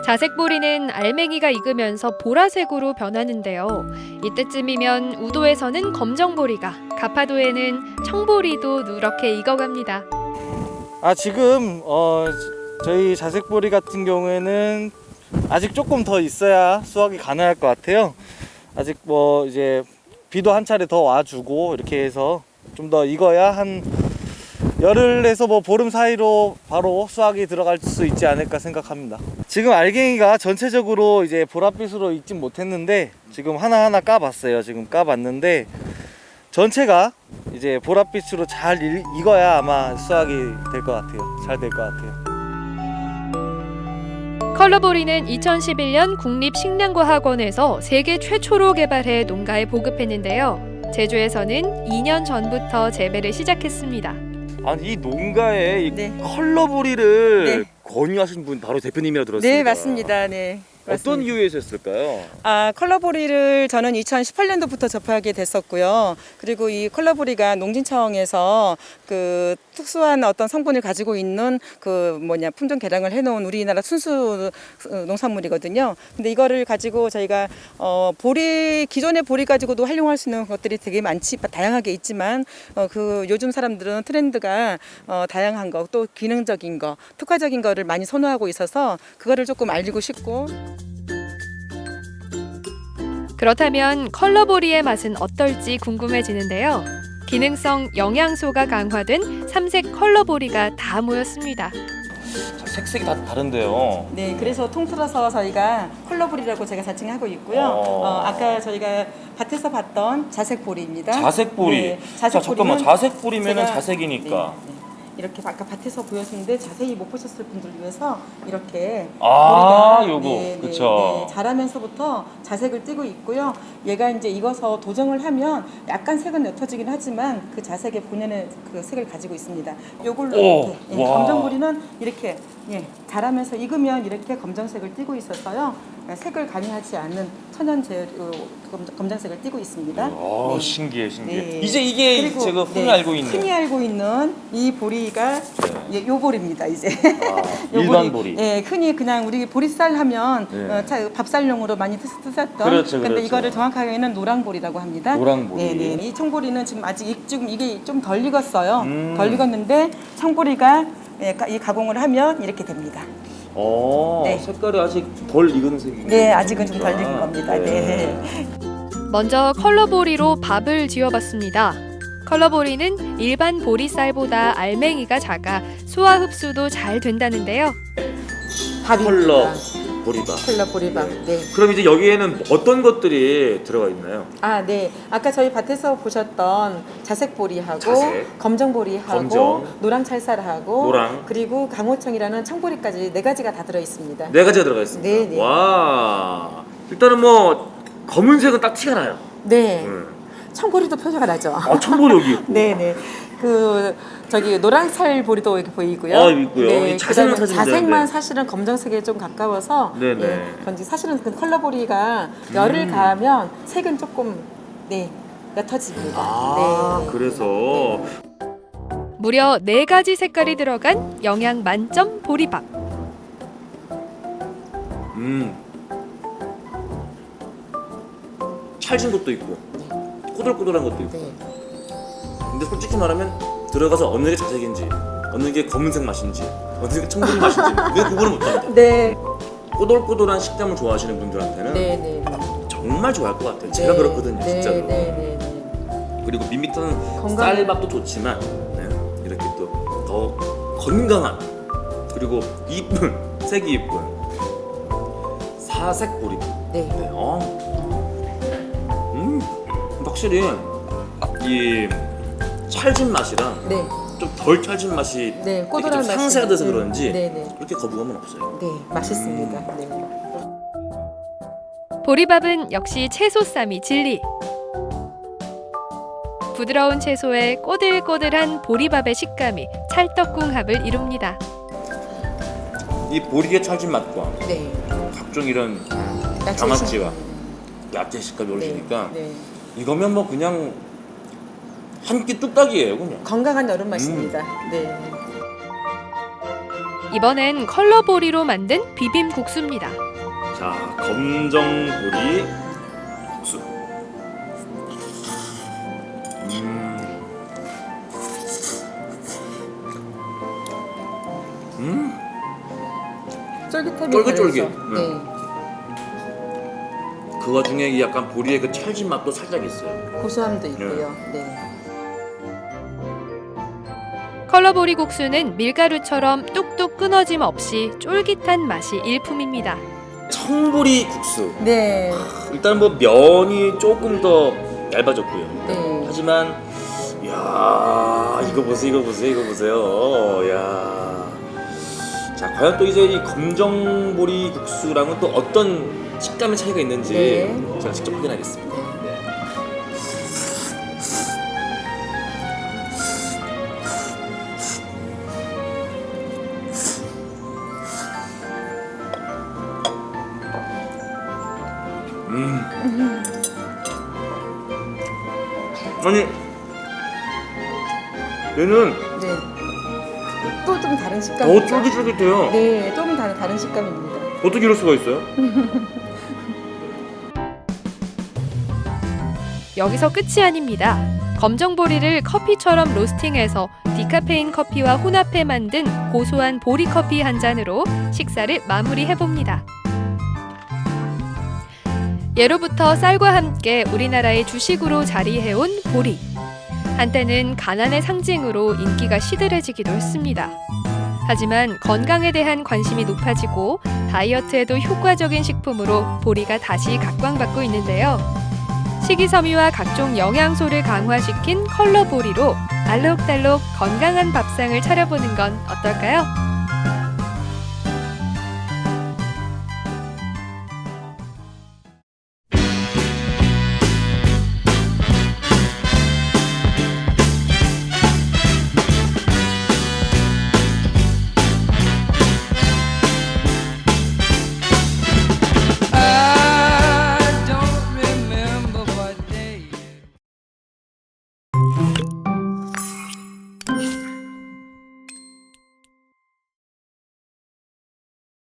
자색보리는 알맹이가 익으면서 보라색으로 변하는데요. 이때쯤이면 우도에서는 검정보리가, 가파도에는 청보리도 누렇게 익어갑니다. 지금 저희 자색보리 같은 경우에는 아직 조금 더 있어야 수확이 가능할 것 같아요. 아직 뭐 이제 비도 한 차례 더 와주고 이렇게 해서 좀 더 익어야 한 열흘에서 뭐 보름 사이로 바로 수확이 들어갈 수 있지 않을까 생각합니다. 지금 알갱이가 전체적으로 이제 보랏빛으로 익진 못했는데 지금 하나하나 까봤어요. 지금 까봤는데 전체가 이제 보랏빛으로 잘 익어야 아마 수확이 될 것 같아요. 잘 될 것 같아요. 컬러보리는 2011년 국립식량과학원에서 세계 최초로 개발해 농가에 보급했는데요. 제주에서는 2년 전부터 재배를 시작했습니다. 아니 이 농가에 이 컬러보리를 권유하신 분 바로 대표님이라 들었습니다. 네, 맞습니다. 네. 어떤 이유에서 했을까요? 컬러보리를 저는 2018년도부터 접하게 됐었고요. 그리고 이 컬러보리가 농진청에서 그 특수한 어떤 성분을 가지고 있는 품종 개량을 해놓은 우리나라 순수 농산물이거든요. 근데 이거를 가지고 저희가 기존의 보리 가지고도 활용할 수 있는 것들이 되게 다양하게 있지만 요즘 사람들은 트렌드가 다양한 거, 또 기능적인 거, 특화적인 거를 많이 선호하고 있어서 그거를 조금 알리고 싶고. 그렇다면 컬러보리의 맛은 어떨지 궁금해지는데요. 기능성 영양소가 강화된 삼색 컬러보리가 다 모였습니다. 색색이 다 다른데요. 네, 그래서 통틀어서 저희가 컬러보리라고 제가 자칭하고 있고요. 아까 저희가 밭에서 봤던 자색보리입니다. 자색보리. 네, 자, 잠깐만. 자색보리면은 자색이니까. 이렇게 아까 밭에서 보였는데 자세히 못 보셨을 분들 위해서 이렇게 요거 그쵸. 자라면서부터 자색을 띠고 있고요. 얘가 이제 익어서 도정을 하면 약간 색은 옅어지긴 하지만 그 자색의 본연의 그 색을 가지고 있습니다. 요걸로 이렇게 검정보리는 이렇게 자라면서 익으면 이렇게 검정색을 띠고 있어서요. 색을 가미하지 않는 천연 검정색을 띠고 있습니다. 신기해. 네. 이제 이게 제가 흔히 알고 있는. 흔히 알고 있는 이 보리가 요 보리입니다. 이제 일반 보리. 흔히 그냥 우리 보리쌀 하면 밥쌀용으로 많이 쓰셨던. 그렇죠. 근데 이거를 정확하게는 노랑보리라고 합니다. 노랑보리. 이 청보리는 지금 아직 지금 이게 좀 덜 익었어요. 덜 익었는데 청보리가 이 가공을 하면 이렇게 됩니다. 색깔이 아직 덜 익은 색이에요. 네, 아직은 좀 덜 익은 겁니다. 먼저 컬러보리로 밥을 지어봤습니다. 컬러보리는 일반 보리쌀보다 알맹이가 작아 소화 흡수도 잘 된다는데요. 컬러보리밥. 네. 그럼 이제 여기에는 어떤 것들이 들어가 있나요? 네. 아까 저희 밭에서 보셨던 자색보리하고 검정보리하고 검정. 노랑찰쌀하고 노랑. 그리고 강호청이라는 청보리까지 4가지가 다 들어 있습니다. 4가지가 들어가 있습니다. 네. 와. 일단은 뭐 검은색은 딱 티가 나요. 네. 청보리도 표시가 나죠. 청보리 여기 있고. 네네. 노랑살 보리도 이렇게 보이고요. 있고요. 네, 자색만 자색만 사실은 검정색에 좀 가까워서. 그런지 사실은 그 컬러보리가 열을 가하면 색은 조금 옅어집니다. 그래서 무려 4가지 색깔이 들어간 영양 만점 보리밥. 찰진 것도 있고 꼬들꼬들한 것도 있고. 근데 솔직히 말하면 들어가서 어느 게 자색인지, 어느 게 검은색 맛인지, 어느 게 청보리 맛인지 왜 구분을 못합니다. 네. 꼬들꼬들한 식감을 좋아하시는 분들한테는 정말 좋아할 것 같아요. 제가 그렇거든요, 진짜로. 그리고 밋밋한 쌀밥도 좋지만 이렇게 또 더 건강한 그리고 이쁜 색이 이쁜 사색 보리. 확실히 이 찰진 맛이랑 좀 덜 찰진 맛이 꼬들한 좀 상세가 돼서 그런지 네. 그렇게 거부감은 없어요. 네, 맛있습니다. 보리밥은 역시 채소쌈이 진리. 부드러운 채소에 꼬들꼬들한 보리밥의 식감이 찰떡궁합을 이룹니다. 이 보리의 찰진 맛과 네. 각종 이런 야채 장아찌와 야채 식감이 올리니까 이거면 뭐 그냥 한 끼 뚝딱이에요, 그냥. 건강한 여름 맛입니다. 네. 이번엔 컬러보리로 만든 비빔국수입니다. 자, 검정보리 국수. 쫄깃함이 쫄깃쫄깃. 더해서. 네. 그 와중에 이 약간 보리의 그 찰진 맛도 살짝 있어요. 고소함도 있고요. 네. 컬러보리 국수는 밀가루처럼 뚝뚝 끊어짐 없이 쫄깃한 맛이 일품입니다. 청보리 국수. 네. 일단 뭐 면이 조금 더 얇아졌고요. 네. 하지만 이야, 이거 보세요. 야. 자, 과연 또 이제 이 검정보리 국수랑은 또 어떤 식감의 차이가 있는지 제가 직접 확인하겠습니다. 네. 아니, 얘는 네. 또 좀 다른 식감이죠. 더 쫄깃쫄깃해요. 네, 조금 다른 식감입니다. 어떻게 이럴 수가 있어요? 여기서 끝이 아닙니다. 검정보리를 커피처럼 로스팅해서 디카페인 커피와 혼합해 만든 고소한 보리 커피 한 잔으로 식사를 마무리해봅니다. 예로부터 쌀과 함께 우리나라의 주식으로 자리해온 보리. 한때는 가난의 상징으로 인기가 시들해지기도 했습니다. 하지만 건강에 대한 관심이 높아지고 다이어트에도 효과적인 식품으로 보리가 다시 각광받고 있는데요. 식이섬유와 각종 영양소를 강화시킨 컬러보리로 알록달록 건강한 밥상을 차려보는 건 어떨까요?